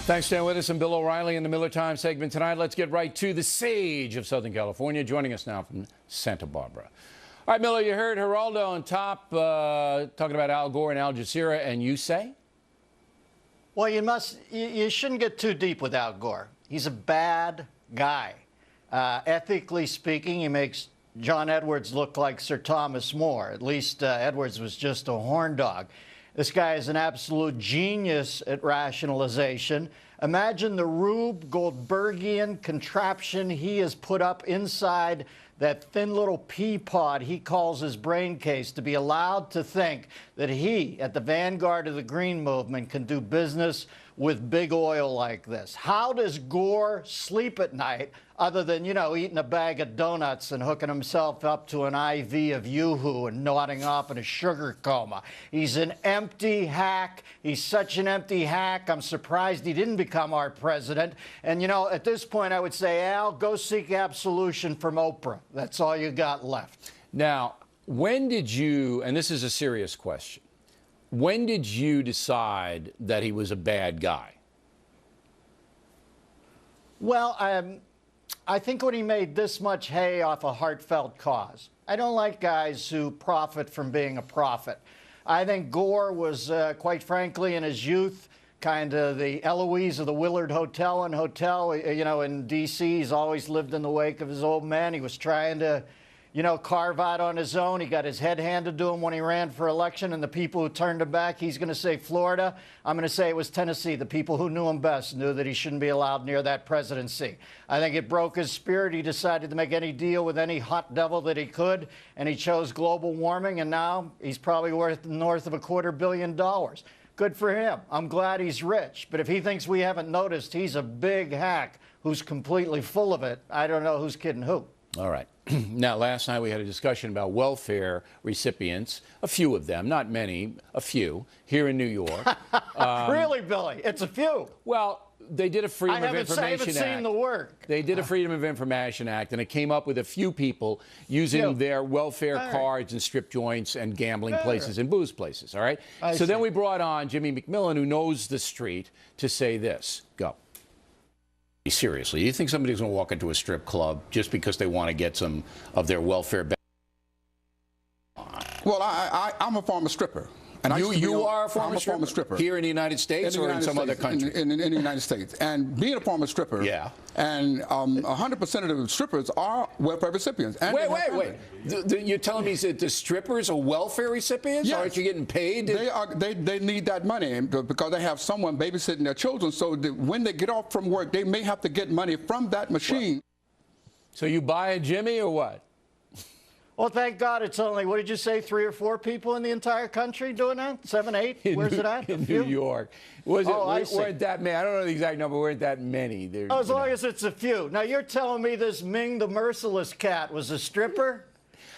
Thanks for staying with us. I'm Bill O'Reilly in the Miller Time segment tonight. Let's get right to the sage of Southern California, joining us now from Santa Barbara. All right, Miller, you heard Geraldo on top talking about Al Gore and Al Jazeera, and you say? Well, you shouldn't get too deep with Al Gore. He's a bad guy. Ethically speaking, he makes John Edwards look like Sir Thomas More. At least Edwards was just a horn dog. This guy is an absolute genius at rationalization. Imagine the Rube Goldbergian contraption he has put up inside that thin little pea pod he calls his brain case to be allowed to think that he, at the vanguard of the Green Movement, can do business with big oil like this. How does Gore sleep at night other than, you know, eating a bag of donuts and hooking himself up to an IV of Yoo-Hoo and nodding off in a sugar coma? He's an empty hack. He's such an empty hack. I'm surprised he didn't become our president. And, you know, at this point, I would say, Al, go seek absolution from Oprah. That's all you got left. Now, when did you, and this is a serious question, when did you decide that he was a bad guy? Well, I think when he made this much hay off a heartfelt cause. I don't like guys who profit from being a prophet. I think Gore was, quite frankly, in his youth, kind of the Eloise of the Willard Hotel and Hotel. You know, in D.C., he's always lived in the wake of his old man. He was trying to, you know, carve out on his own. He got his head handed to him when he ran for election, and the people who turned him back, he's going to say Florida. I'm going to say it was Tennessee. The people who knew him best knew that he shouldn't be allowed near that presidency. I think it broke his spirit. He decided to make any deal with any hot devil that he could, and he chose global warming, and now he's probably worth north of $250 million. Good for him. I'm glad he's rich. But if he thinks we haven't noticed he's a big hack who's completely full of it, I don't know who's kidding who. All right. Now, last night we had a discussion about welfare recipients, a few of them, not many, a few, here in New York. Really, Billy? It's a few. Well, they did a Freedom of Information Act. I haven't seen the work. They did a Freedom of Information Act, and it came up with a few people using their welfare cards and strip joints and gambling places and booze places, all right? So then we brought on Jimmy McMillan, who knows the street, to say this. Go. Seriously, you think somebody's going to walk into a strip club just because they want to get some of their welfare back? Well, I'm a former stripper. And you are a former stripper? Here in the United States or in some other country? In the United States. And being a former stripper, and 100% of the strippers are welfare recipients. And wait. You're telling me that the strippers are welfare recipients? Yes. Aren't you getting paid? They need that money because they have someone babysitting their children. So that when they get off from work, they may have to get money from that machine. So you buy a Jimmy or what? Well, thank God it's only, what did you say, 3 or 4 people in the entire country doing that? 7, 8? Where's it at? In New York. Weren't that many? I don't know the exact number. Weren't that many? As long as it's a few. Now, you're telling me this Ming the Merciless cat was a stripper?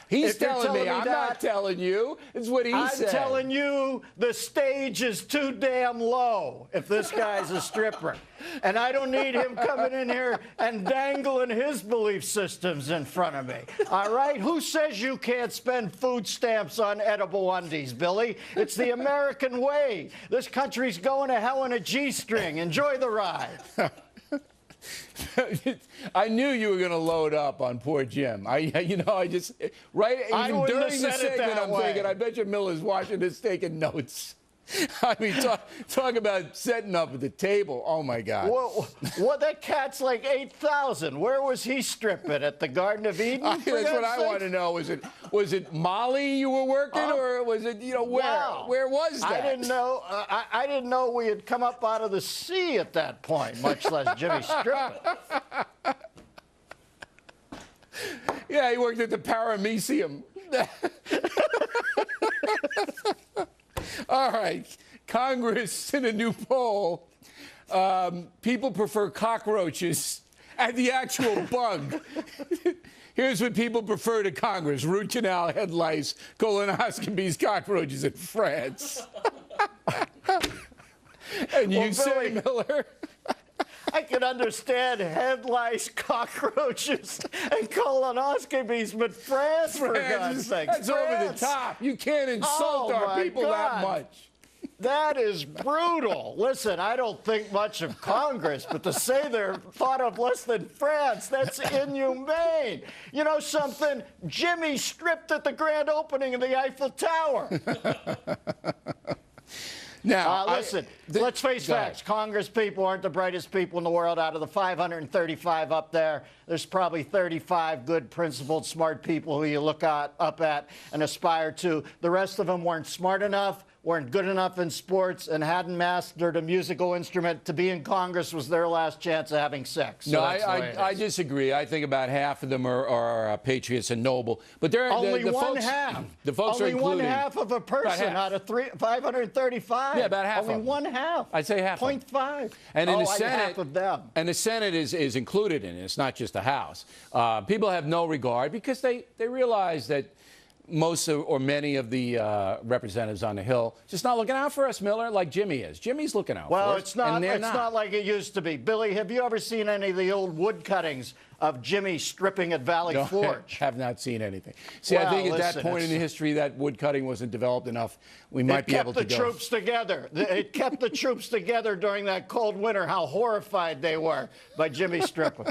He's telling me. I'm not telling you. It's what he said. I'm telling you the stage is too damn low if this guy's a stripper. And I don't need him coming in here and dangling his belief systems in front of me. All right? Who says you can't spend food stamps on edible undies, Billy? It's the American way. This country's going to hell in a G-string. Enjoy the ride. I knew you were going to load up on poor Jim. During the segment, I'm thinking, I bet you Miller's watching this taking notes. I mean, talk about setting up at the table. Oh, my God. Well, that cat's like 8,000. Where was he stripping? At the Garden of Eden? That's what I want to know. Was it Molly you were working, or was it, where? Wow. Where was that? I didn't know. I didn't know we had come up out of the sea at that point, much less Jimmy stripping. Yeah, he worked at the Paramecium. All right, Congress in a new poll. People prefer cockroaches and the actual bug. Here's what people prefer to Congress: root canal, head lice, colonoscopies, cockroaches in France. And you say, Miller? I can understand head lice, cockroaches, and colonoscopies, but France, for God's sake. That's over the top. You can't insult our people that much. That is brutal. Listen, I don't think much of Congress, but to say they're thought of less than France, that's inhumane. You know something? Jimmy stripped at the grand opening of the Eiffel Tower. Now, listen, let's face facts. Congress people aren't the brightest people in the world. Out of the 535 up there, there's probably 35 good, principled, smart people who you look up at and aspire to. The rest of them weren't smart enough, weren't good enough in sports, and hadn't mastered a musical instrument. To be in Congress was their last chance of having sex. So no, I disagree. I think about half of them are patriots and noble. But they're only the one folks, half. The folks only are including. One half of a person out of 535. Yeah, about half. Only one half. I'd say half. 0.5. And in the Senate, half of them. And the Senate is included in it. It's not just the House. People have no regard because they realize that most or many of the representatives on the Hill just not looking out for us, Miller, like Jimmy is. Jimmy's looking out for us. Well, it's not like it used to be. Billy, have you ever seen any of the old wood cuttings of Jimmy stripping at Valley Forge? I have not seen anything. See, I think at that point in the history that wood cutting wasn't developed enough. We might be able to go. It kept the troops together. It kept the troops together during that cold winter. How horrified they were by Jimmy stripping.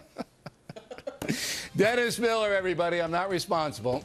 Dennis Miller, everybody. I'm not responsible.